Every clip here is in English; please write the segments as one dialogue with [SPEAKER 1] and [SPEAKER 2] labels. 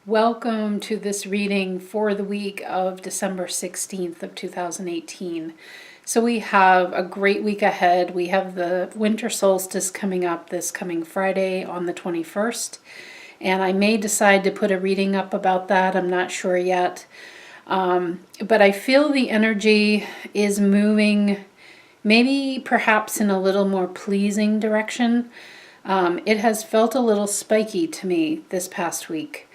[SPEAKER 1] Welcome to this reading for the week of December 16th of 2018. So we have a great week ahead. We have the winter solstice coming up this coming Friday on the 21st. And I may decide to put a reading up about that. I'm not sure yet. But I feel the energy is moving maybe perhaps in a little more pleasing direction. It has felt a little spiky to me this past week.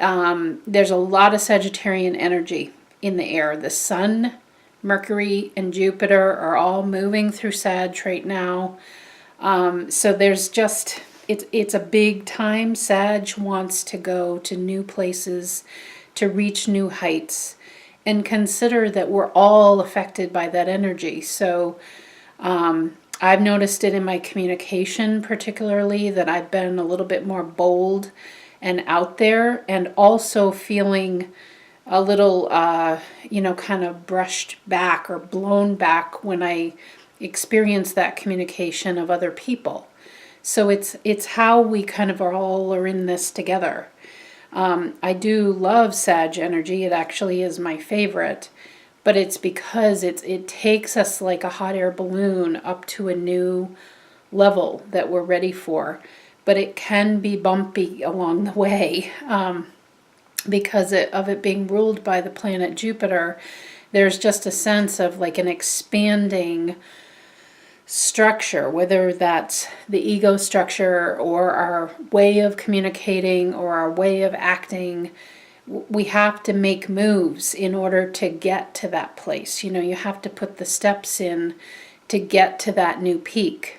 [SPEAKER 1] There's a lot of Sagittarian energy in the air. The Sun, Mercury, and Jupiter are all moving through Sag right now. So there's just, it's a big time. Sag wants to go to new places, to reach new heights, and consider that we're all affected by that energy. So I've noticed it in my communication particularly, that I've been a little bit more bold and out there, and also feeling a little, kind of brushed back or blown back when I experience that communication of other people. So it's how we kind of all are in this together. I do love Sag energy. It actually is my favorite, but it's because it takes us like a hot air balloon up to a new level that we're ready for. But it can be bumpy along the way because of it being ruled by the planet Jupiter. There's just a sense of like an expanding structure, whether that's the ego structure or our way of communicating or our way of acting. We have to make moves in order to get to that place. You have to put the steps in to get to that new peak.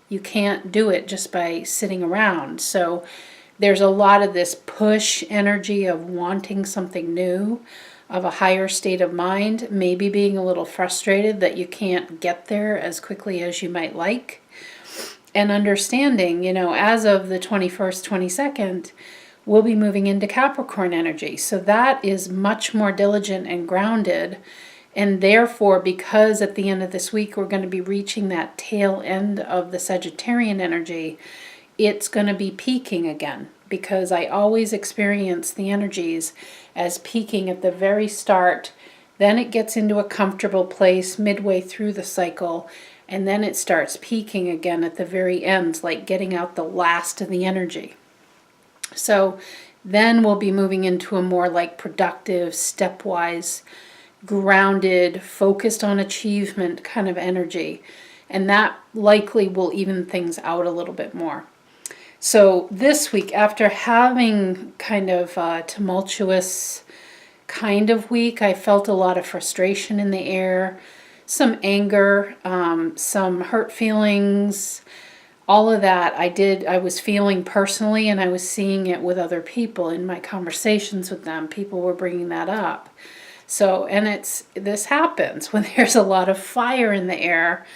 [SPEAKER 1] You can't do it just by sitting around. So there's a lot of this push energy of wanting something new, of a higher state of mind, maybe being a little frustrated that you can't get there as quickly as you might like. And understanding, as of the 21st, 22nd, we'll be moving into Capricorn energy. So that is much more diligent and grounded. And therefore, because at the end of this week, we're going to be reaching that tail end of the Sagittarian energy, it's going to be peaking again. Because I always experience the energies as peaking at the very start. Then it gets into a comfortable place midway through the cycle. And then it starts peaking again at the very end, like getting out the last of the energy. So then we'll be moving into a more like productive, stepwise, grounded, focused on achievement kind of energy. And that likely will even things out a little bit more. So this week, after having kind of a tumultuous kind of week, I felt a lot of frustration in the air, some anger, some hurt feelings, all of that I was feeling personally, and I was seeing it with other people in my conversations with them. People were bringing that up. So, and this happens when there's a lot of fire in the air,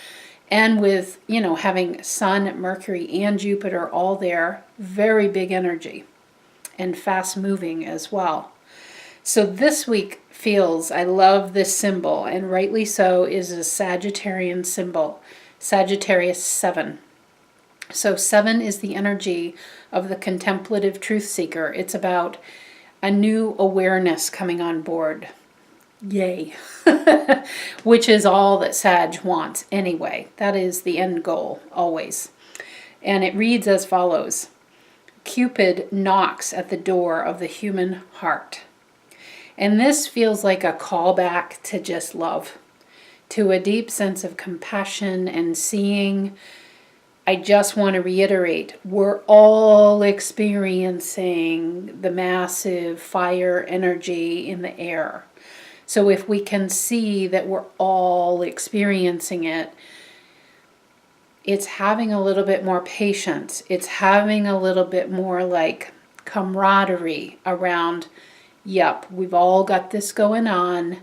[SPEAKER 1] and with, having Sun, Mercury, and Jupiter all there, very big energy and fast moving as well. So this week feels, I love this symbol, and rightly so, is a Sagittarian symbol, Sagittarius 7. So 7 is the energy of the contemplative truth seeker. It's about a new awareness coming on board. Yay. Which is all that Sag wants anyway. That is the end goal, always. And it reads as follows. Cupid knocks at the door of the human heart. And this feels like a callback to just love, to a deep sense of compassion and seeing. I just want to reiterate, we're all experiencing the massive fire energy in the air. So if we can see that we're all experiencing it, it's having a little bit more patience. It's having a little bit more like camaraderie around, yep, we've all got this going on.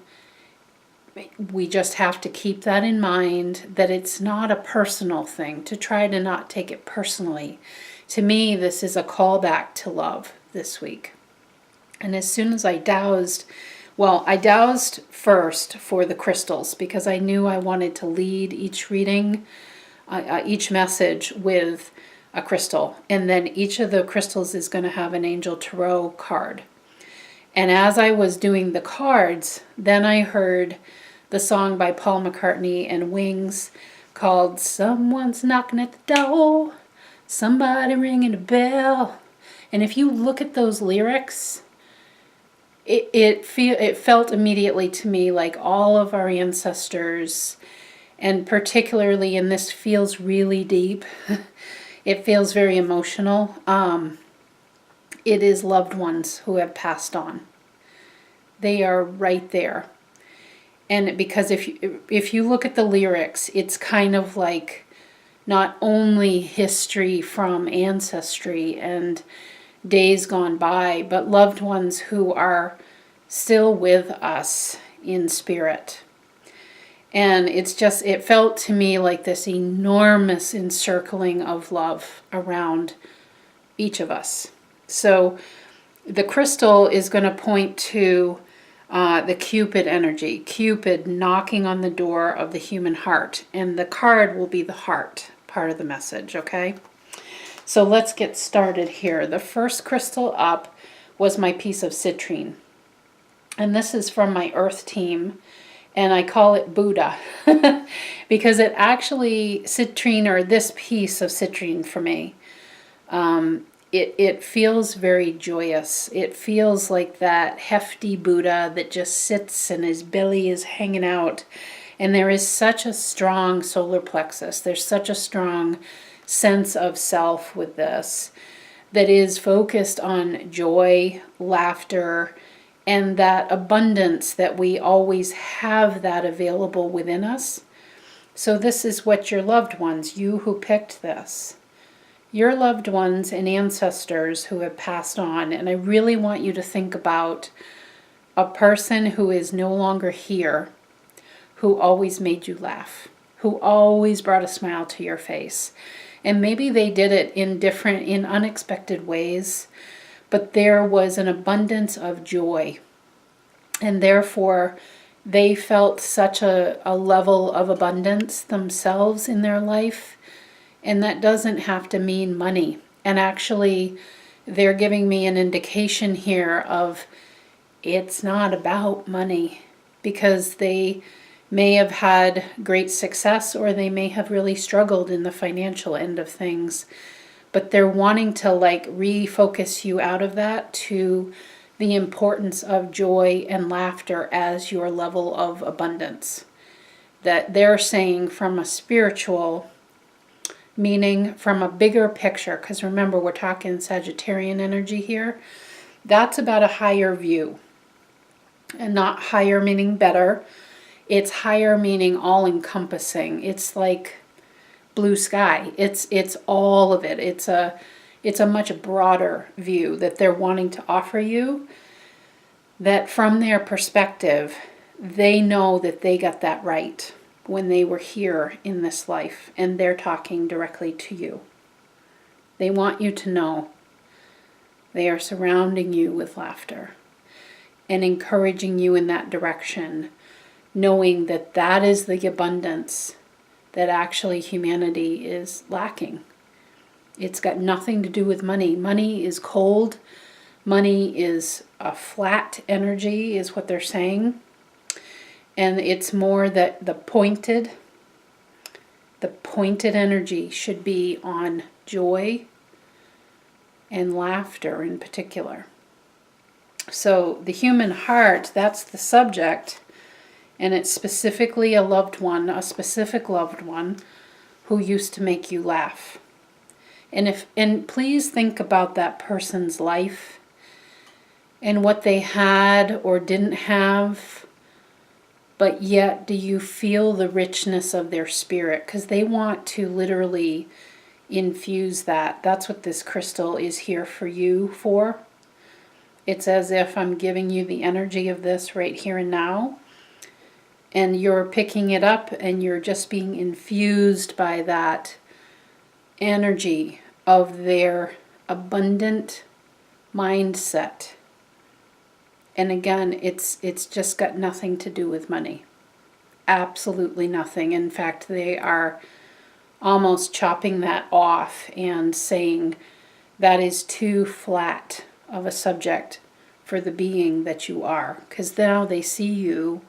[SPEAKER 1] We just have to keep that in mind, that it's not a personal thing, to try to not take it personally. To me, this is a callback to love this week. And as soon as I dowsed first for the crystals, because I knew I wanted to lead each reading, each message with a crystal. And then each of the crystals is going to have an Angel Tarot card. And as I was doing the cards, then I heard the song by Paul McCartney and Wings called "Someone's Knocking at the Door, Somebody Ringing a Bell." And if you look at those lyrics, it felt immediately to me like all of our ancestors, and particularly, and this feels really deep, it feels very emotional. It is loved ones who have passed on. They are right there. And because if you look at the lyrics, it's kind of like not only history from ancestry and days gone by, but loved ones who are still with us in spirit. And it felt to me like this enormous encircling of love around each of us. So the crystal is going to point to the Cupid energy, Cupid knocking on the door of the human heart. And the card will be the heart part of the message, okay? So let's get started here. The first crystal up was my piece of citrine. And this is from my earth team. And I call it Buddha because it actually, citrine, or this piece of citrine for me, it feels very joyous. It feels like that hefty Buddha that just sits and his belly is hanging out. And there is such a strong solar plexus. There's such a strong sense of self with this that is focused on joy, laughter, and that abundance that we always have that available within us. So this is what your loved ones, you who picked this, your loved ones and ancestors who have passed on. And I really want you to think about a person who is no longer here, who always made you laugh, who always brought a smile to your face. And maybe they did it in unexpected ways, but there was an abundance of joy. And therefore, they felt such a level of abundance themselves in their life. And that doesn't have to mean money. And actually, they're giving me an indication here of it's not about money, because they may have had great success or they may have really struggled in the financial end of things. But they're wanting to refocus you out of that to the importance of joy and laughter as your level of abundance. That they're saying from a spiritual meaning, from a bigger picture, because remember, we're talking Sagittarian energy here. That's about a higher view. And not higher meaning better. It's higher meaning all-encompassing. It's like blue sky. It's all of it. It's a much broader view that they're wanting to offer you, that from their perspective, they know that they got that right when they were here in this life, and they're talking directly to you. They want you to know they are surrounding you with laughter and encouraging you in that direction, knowing that that is the abundance that actually humanity is lacking. It's got nothing to do with money. Money is cold. Money is a flat energy, is what they're saying. And it's more that the pointed energy should be on joy and laughter in particular. So the human heart, that's the subject. And it's specifically a loved one, a specific loved one who used to make you laugh. And please think about that person's life and what they had or didn't have, but yet do you feel the richness of their spirit? Because they want to literally infuse that. That's what this crystal is here for you for. It's as if I'm giving you the energy of this right here and now. And you're picking it up and you're just being infused by that energy of their abundant mindset. And again, it's just got nothing to do with money. Absolutely nothing. In fact, they are almost chopping that off and saying that is too flat of a subject for the being that you are, because now they see you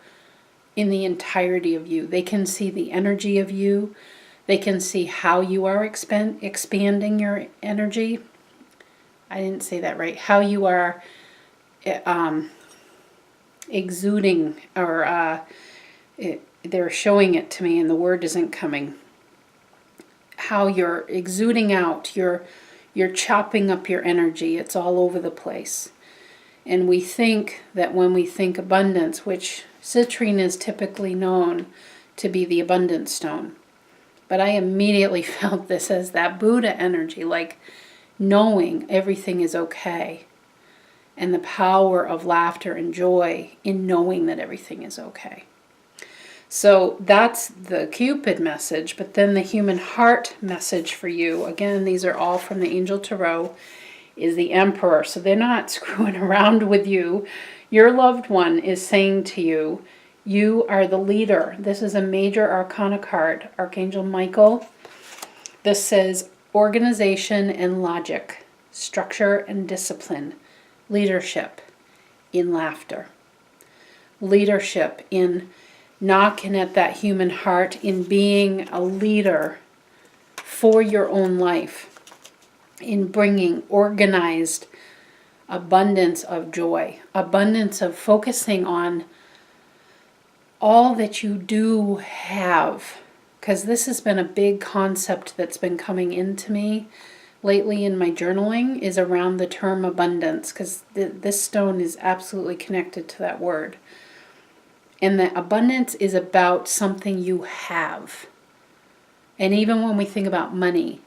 [SPEAKER 1] in the entirety of you. They can see the energy of you. They can see how you are expanding your energy. I didn't say that right. How you are exuding, or they're showing it to me and the word isn't coming. How you're exuding out, you're chopping up your energy. It's all over the place. And we think that when we think abundance, which citrine is typically known to be the abundance stone, but I immediately felt this as that Buddha energy, like knowing everything is okay, and the power of laughter and joy in knowing that everything is okay. So that's the Cupid message, but then the human heart message for you, again, these are all from the Angel Tarot, is the Emperor. So they're not screwing around with you. Your loved one is saying to you, you are the leader. This is a major arcana card, Archangel Michael. This says organization and logic, structure and discipline, leadership in laughter, leadership in knocking at that human heart, in being a leader for your own life, in bringing organized abundance of joy, abundance of focusing on all that you do have. Because this has been a big concept that's been coming into me lately in my journaling, is around the term abundance, because this stone is absolutely connected to that word. And that abundance is about something you have. And even when we think about money,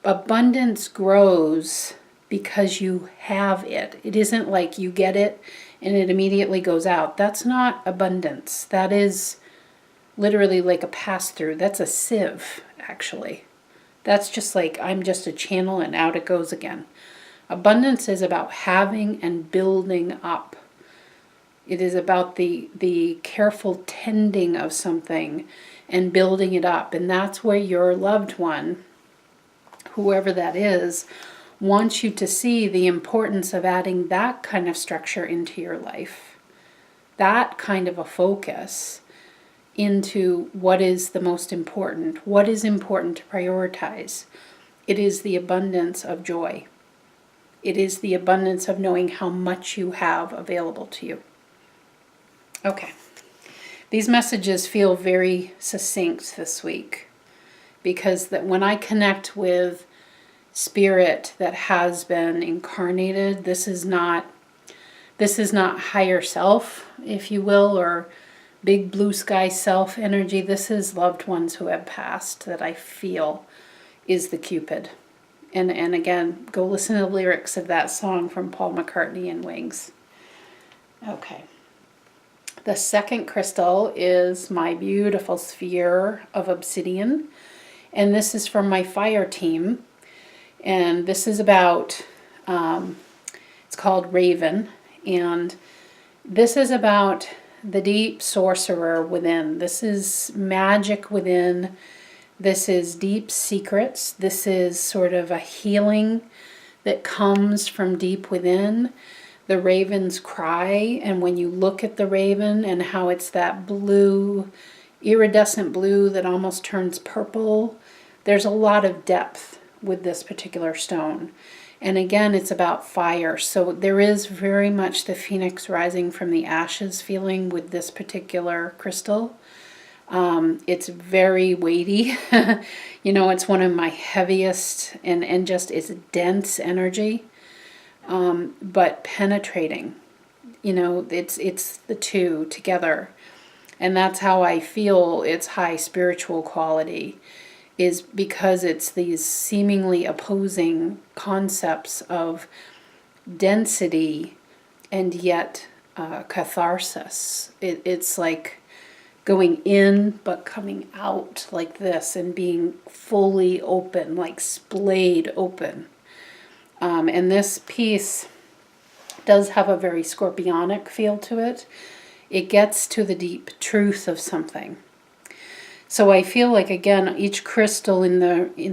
[SPEAKER 1] abundance grows because you have it. It isn't like you get it and it immediately goes out. That's not abundance. That is literally like a pass-through. That's a sieve, actually. That's just like, I'm just a channel and out it goes again. Abundance is about having and building up. It is about the careful tending of something and building it up. And that's where your loved one, whoever that is, wants you to see the importance of adding that kind of structure into your life. That kind of a focus into what is the most important. What is important to prioritize? It is the abundance of joy. It is the abundance of knowing how much you have available to you. Okay, these messages feel very succinct this week, because that when I connect with spirit that has been incarnated, this is not higher self, if you will, or big blue sky self energy. This is loved ones who have passed that I feel is the Cupid. And again, go listen to the lyrics of that song from Paul McCartney and Wings. Okay. The second crystal is my beautiful sphere of obsidian. And this is from my fire team. And this is about, it's called Raven. And this is about the deep sorcerer within. This is magic within. This is deep secrets. This is sort of a healing that comes from deep within. The raven's cry, and when you look at the raven and how it's that blue, iridescent blue that almost turns purple, there's a lot of depth with this particular stone. And again, it's about fire. So there is very much the phoenix rising from the ashes feeling with this particular crystal. It's very weighty. It's one of my heaviest, and just it's dense energy. But penetrating, it's the two together. And that's how I feel its high spiritual quality, is because it's these seemingly opposing concepts of density and yet catharsis. It's like going in but coming out like this, and being fully open, like splayed open. And this piece does have a very scorpionic feel to it. It gets to the deep truth of something. So I feel like, again, each crystal in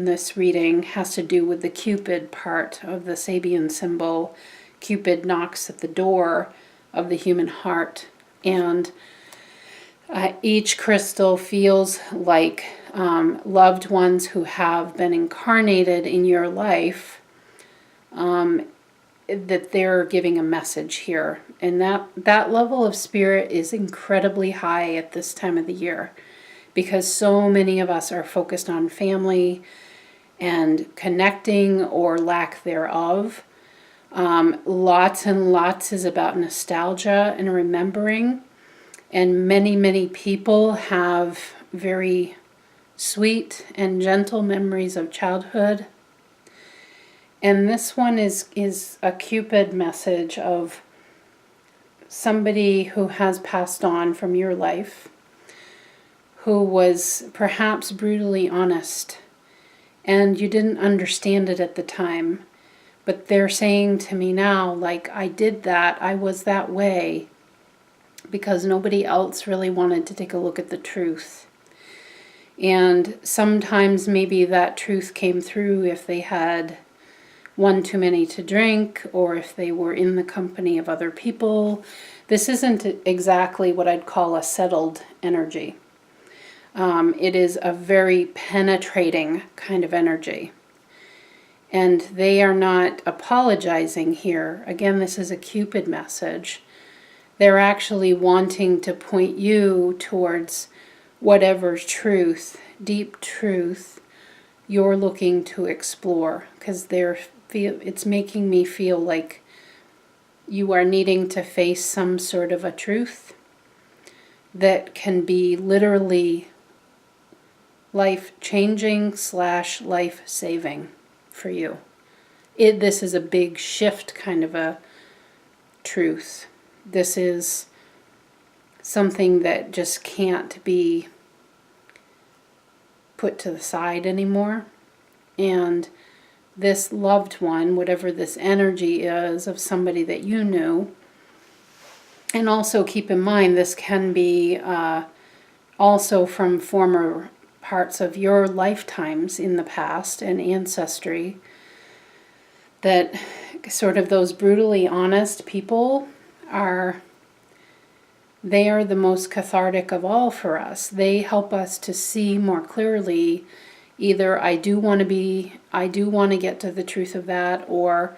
[SPEAKER 1] this reading has to do with the Cupid part of the Sabian symbol, Cupid knocks at the door of the human heart. And each crystal feels like loved ones who have been incarnated in your life, that they're giving a message here. And that level of spirit is incredibly high at this time of the year, because so many of us are focused on family and connecting or lack thereof. Lots and lots is about nostalgia and remembering. And many, many people have very sweet and gentle memories of childhood. And this one is a Cupid message of somebody who has passed on from your life, who was perhaps brutally honest, and you didn't understand it at the time. But they're saying to me now, like, I did that, I was that way, because nobody else really wanted to take a look at the truth. And sometimes maybe that truth came through if they had one too many to drink, or if they were in the company of other people. This isn't exactly what I'd call a settled energy. It is a very penetrating kind of energy. And they are not apologizing here. Again, this is a Cupid message. They're actually wanting to point you towards whatever truth, deep truth, you're looking to explore. Because it's making me feel like you are needing to face some sort of a truth that can be literally life-changing / life-saving for you. This is a big shift kind of a truth. This is something that just can't be put to the side anymore. And this loved one, whatever this energy is of somebody that you knew, and also keep in mind this can be also from former parts of your lifetimes in the past and ancestry, that sort of those brutally honest people they are the most cathartic of all for us. They help us to see more clearly either I do want to get to the truth of that, or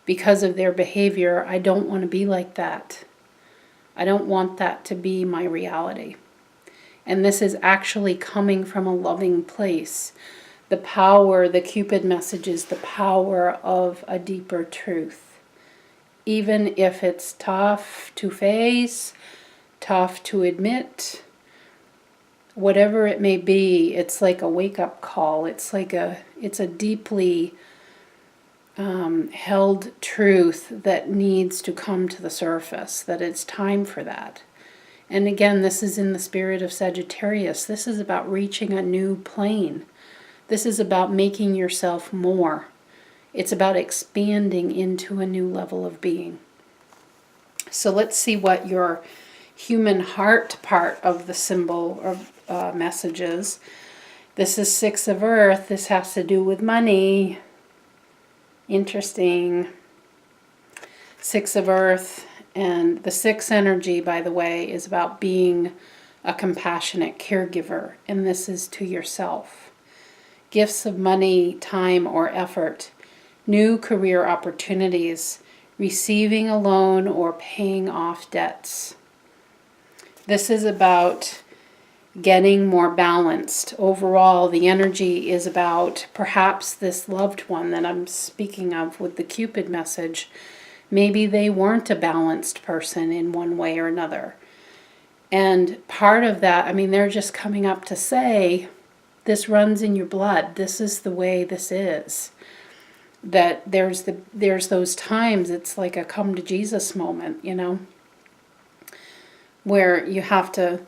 [SPEAKER 1] because of their behavior, I don't want to be like that. I don't want that to be my reality. And this is actually coming from a loving place. The power, the Cupid message is the power of a deeper truth. Even if it's tough to face, tough to admit, whatever it may be, it's like a wake-up call. It's a deeply held truth that needs to come to the surface, that it's time for that. And again, this is in the spirit of Sagittarius. This is about reaching a new plane. This is about making yourself more. It's about expanding into a new level of being. So let's see what your human heart part of the symbol or message is. This is Six of Earth. This has to do with money. Interesting. Six of Earth. And the sixth energy, by the way, is about being a compassionate caregiver. And this is to yourself. Gifts of money, time, or effort. New career opportunities. Receiving a loan or paying off debts. This is about getting more balanced. Overall, the energy is about perhaps this loved one that I'm speaking of with the Cupid message. Maybe they weren't a balanced person in one way or another. And part of that, they're just coming up to say, this runs in your blood. This is the way this is. That there's those times, it's like a come to Jesus moment, where you have to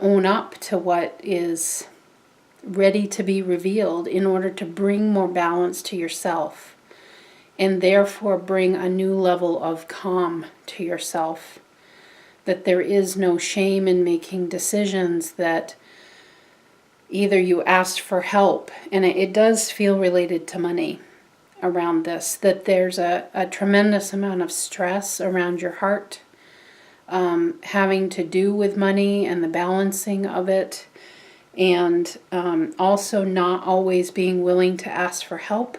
[SPEAKER 1] own up to what is ready to be revealed in order to bring more balance to yourself, and therefore bring a new level of calm to yourself. That there is no shame in making decisions, that either you asked for help, and it does feel related to money. around this, that there's a tremendous amount of stress around your heart, having to do with money and the balancing of it, and also not always being willing to ask for help,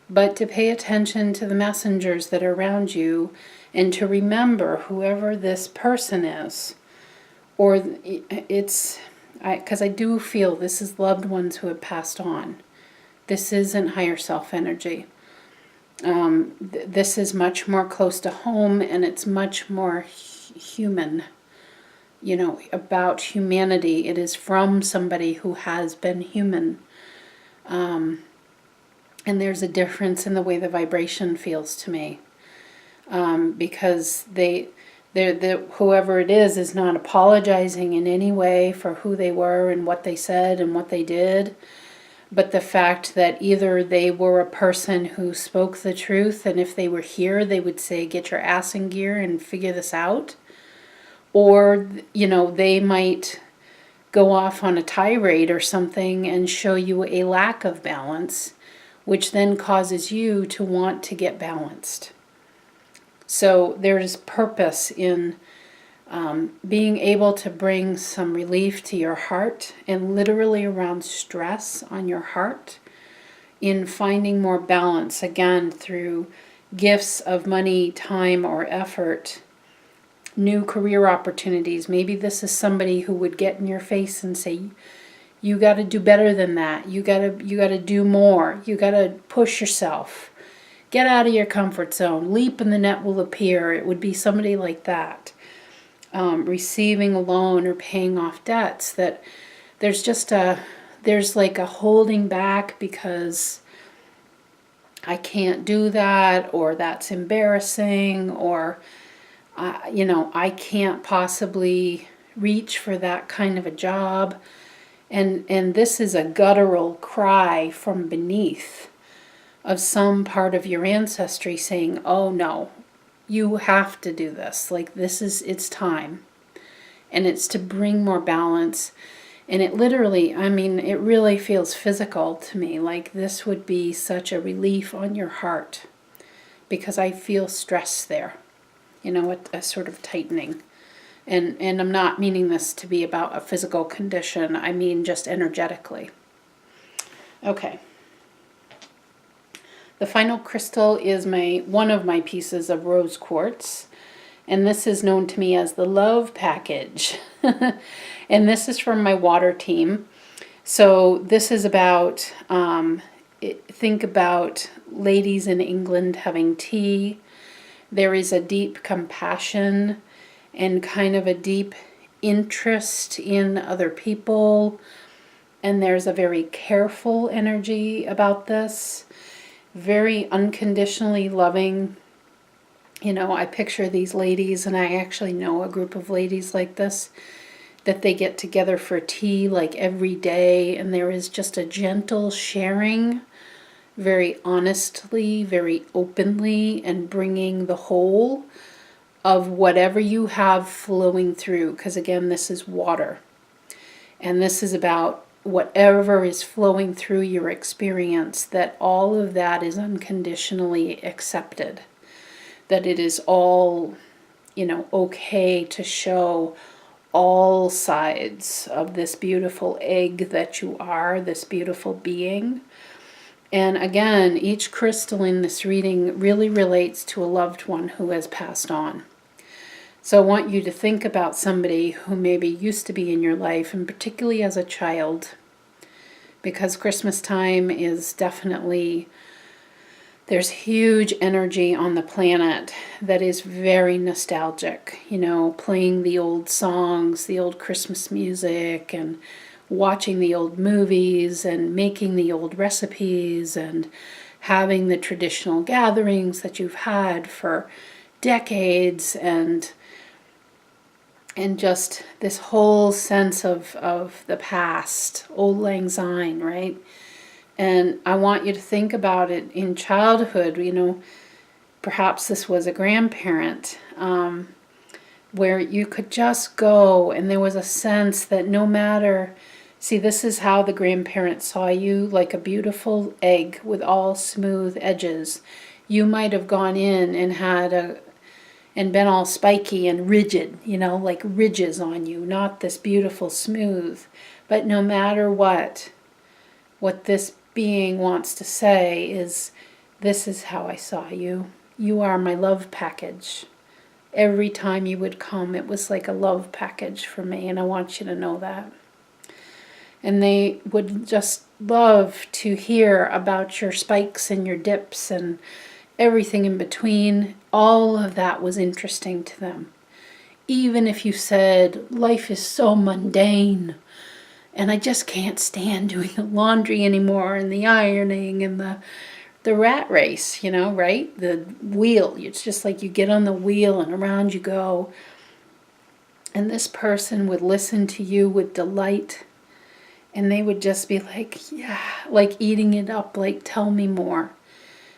[SPEAKER 1] but to pay attention to the messengers that are around you, and to remember whoever this person is, or it's, because I do feel this is loved ones who have passed on. This isn't higher self energy. This is much more close to home, and it's much more human, about humanity. It is from somebody who has been human. And there's a difference in the way the vibration feels to me. Because whoever it is not apologizing in any way for who they were and what they said and what they did. But the fact that either they were a person who spoke the truth, and if they were here, they would say, get your ass in gear and figure this out. Or, they might go off on a tirade or something and show you a lack of balance, which then causes you to want to get balanced. So there's purpose in being able to bring some relief to your heart, and literally around stress on your heart, in finding more balance, again, through gifts of money, time, or effort, new career opportunities. Maybe this is somebody who would get in your face and say, you got to do better than that. You got to do more. You got to push yourself. Get out of your comfort zone. Leap and the net will appear. It would be somebody like that. Receiving a loan or paying off debts, that there's like a holding back because I can't do that, or that's embarrassing, or I can't possibly reach for that kind of a job. And this is a guttural cry from beneath of some part of your ancestry saying, oh no, you have to do this. Like, it's time. And it's to bring more balance. And it literally, it really feels physical to me. Like, this would be such a relief on your heart, because I feel stress there. A sort of tightening. And I'm not meaning this to be about a physical condition. I mean just energetically. Okay. The final crystal is one of my pieces of rose quartz, and this is known to me as the love package. And this is from my water team. So this is about, think about ladies in England having tea. There is a deep compassion and kind of a deep interest in other people, and there's a very careful energy about this. Very unconditionally loving. I picture these ladies, and I actually know a group of ladies like this, that they get together for tea like every day, and there is just a gentle sharing, very honestly, very openly, and bringing the whole of whatever you have flowing through, because again, this is water. And this is about whatever is flowing through your experience, that all of that is unconditionally accepted. That it is all, okay to show all sides of this beautiful egg that you are, this beautiful being. And again, each crystal in this reading really relates to a loved one who has passed on. So I want you to think about somebody who maybe used to be in your life, and particularly as a child, because Christmas time is definitely, there's huge energy on the planet that is very nostalgic, playing the old songs, the old Christmas music, and watching the old movies, and making the old recipes, and having the traditional gatherings that you've had for decades, and just this whole sense of the past, auld lang syne, right? And I want you to think about it in childhood, perhaps this was a grandparent, where you could just go, and there was a sense that no matter See, this is how the grandparents saw you, like a beautiful egg with all smooth edges. You might have gone in and been all spiky and rigid, like ridges on you, not this beautiful smooth. But no matter what this being wants to say is, this is how I saw you. You are my love package. Every time you would come, it was like a love package for me, and I want you to know that. And they would just love to hear about your spikes and your dips and everything in between. All of that was interesting to them. Even if you said, life is so mundane, and I just can't stand doing the laundry anymore, and the ironing, and the rat race, right? The wheel. It's just like you get on the wheel and around you go. And this person would listen to you with delight. And they would just be like, yeah, like eating it up, like, tell me more.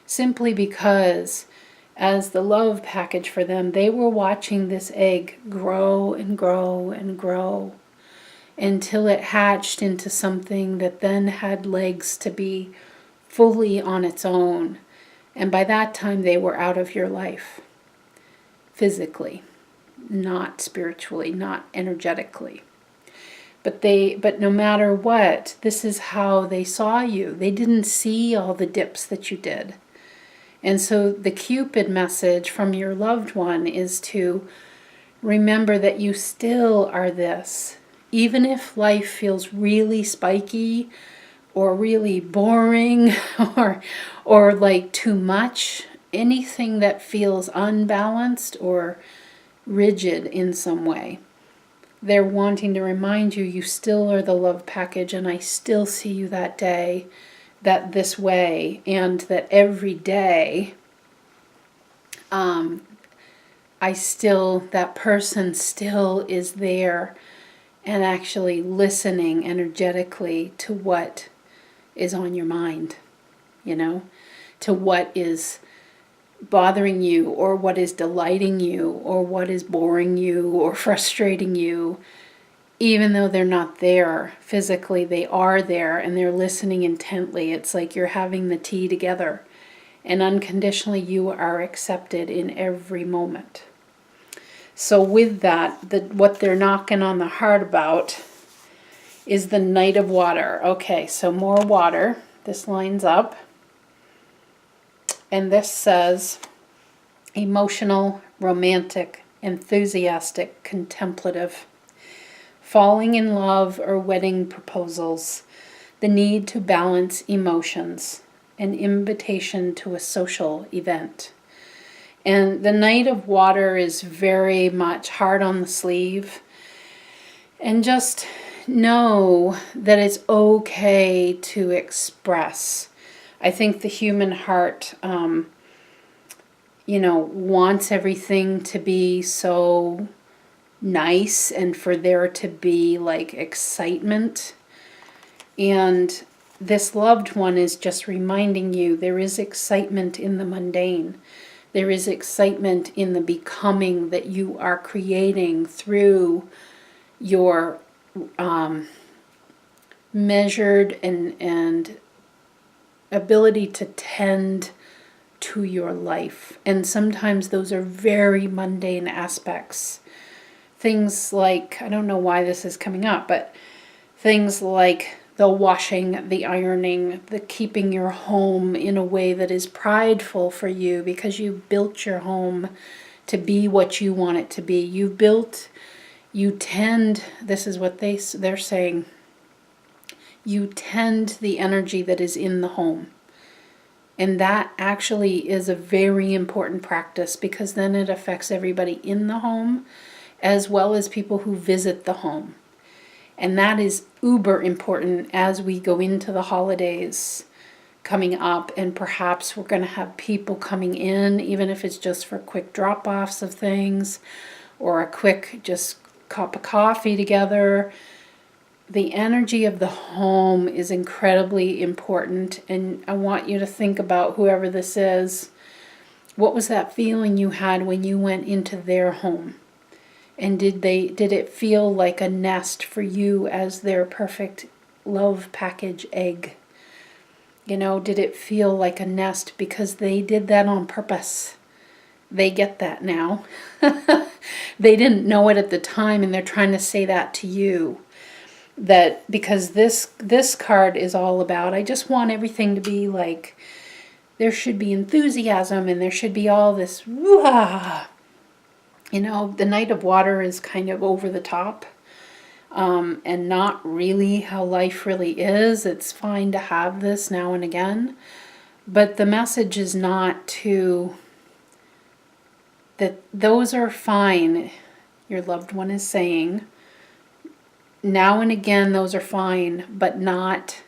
[SPEAKER 1] Simply because as the love package for them, they were watching this egg grow and grow and grow until it hatched into something that then had legs to be fully on its own. And by that time, they were out of your life. Physically, not spiritually, not energetically. But no matter what, this is how they saw you. They didn't see all the dips that you did. And so the Cupid message from your loved one is to remember that you still are this. Even if life feels really spiky or really boring or like too much, anything that feels unbalanced or rigid in some way, they're wanting to remind you, you still are the love package, and I still see you that day, this way, and that every day, that person still is there and actually listening energetically to what is on your mind, to what is bothering you, or what is delighting you, or what is boring you or frustrating you. Even though they're not there physically, they are there and they're listening intently. It's like you're having the tea together, and unconditionally you are accepted in every moment. So with that, what they're knocking on the heart about is the Knight of Water. Okay, so more water. This lines up. And this says, emotional, romantic, enthusiastic, contemplative, falling in love or wedding proposals, the need to balance emotions, an invitation to a social event. And the Knight of Water is very much hard on the sleeve. And just know that it's okay to express. I think the human heart, wants everything to be so nice and for there to be like excitement. And this loved one is just reminding you there is excitement in the mundane. There is excitement in the becoming that you are creating through your measured and ability to tend to your life. And sometimes those are very mundane aspects. Things like, I don't know why this is coming up, but things like the washing, the ironing, the keeping your home in a way that is prideful for you because you built your home to be what you want it to be. You tend, this is what they're saying, you tend the energy that is in the home. And that actually is a very important practice because then it affects everybody in the home as well as people who visit the home. And that is uber important as we go into the holidays coming up, and perhaps we're going to have people coming in, even if it's just for quick drop-offs of things or a quick just cup of coffee together. The energy of the home is incredibly important, and I want you to think about whoever this is. What was that feeling you had when you went into their home? And did it feel like a nest for you as their perfect love package egg? You know, did it feel like a nest? Because they did that on purpose. They get that now. They didn't know it at the time, and they're trying to say that to you. That because this card is all about, I just want everything to be like, there should be enthusiasm and there should be all this, wah. You know, the Knight of Water is kind of over the top. And not really how life really is. It's fine to have this now and again, but the message is not to that those are fine. Your loved one is saying now and again those are fine, but not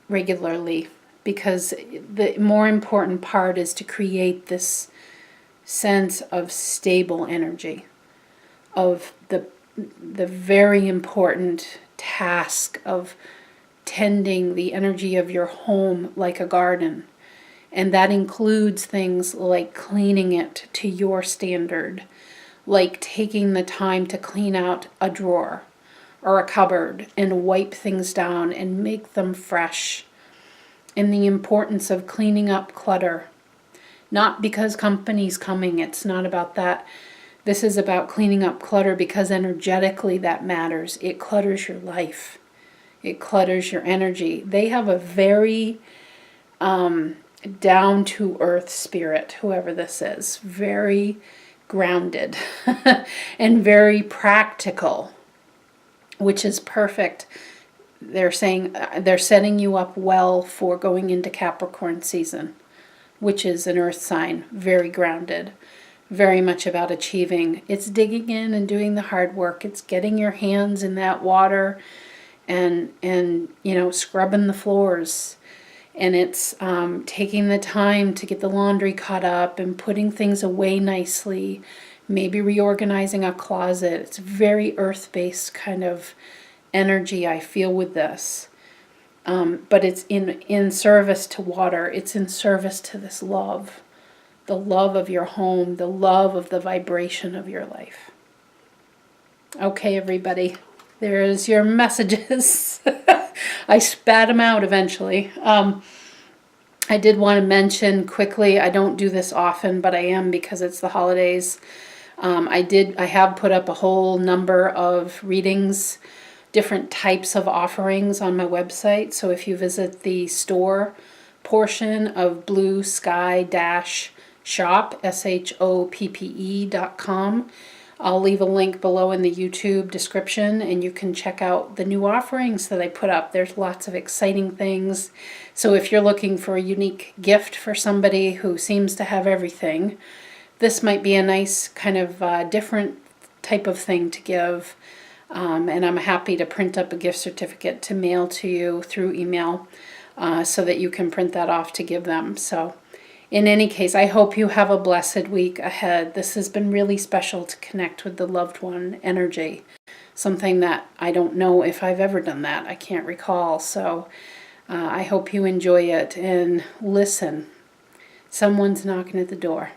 [SPEAKER 1] regularly, because the more important part is to create this sense of stable energy, of the very important task of tending the energy of your home like a garden. And that includes things like cleaning it to your standard, like taking the time to clean out a drawer or a cupboard and wipe things down and make them fresh. And the importance of cleaning up clutter. Not because company's coming, it's not about that. This is about cleaning up clutter because energetically that matters. It clutters your life. It clutters your energy. They have a very down-to-earth spirit, whoever this is. Very grounded and very practical, which is perfect. They're saying they're setting you up well for going into Capricorn season, which is an earth sign, very grounded. Very much about achieving. It's digging in and doing the hard work. It's getting your hands in that water and you know, scrubbing the floors. And it's taking the time to get the laundry caught up and putting things away nicely, maybe reorganizing a closet. It's very earth-based kind of energy I feel with this. But it's in service to water. It's in service to this love. The love of your home, the love of the vibration of your life. Okay, everybody, there's your messages. I spat them out eventually. I did want to mention quickly, I don't do this often, but I am because it's the holidays. I have put up a whole number of readings, different types of offerings on my website. So if you visit the store portion of Blue Sky Shop, SHOPPE.com. I'll leave a link below in the YouTube description, and you can check out the new offerings that I put up. There's lots of exciting things. So if you're looking for a unique gift for somebody who seems to have everything, this might be a nice kind of different type of thing to give. And I'm happy to print up a gift certificate to mail to you through email so that you can print that off to give them. So in any case, I hope you have a blessed week ahead. This has been really special to connect with the loved one energy. Something that I don't know if I've ever done that. I can't recall. So I hope you enjoy it and listen. Someone's knocking at the door.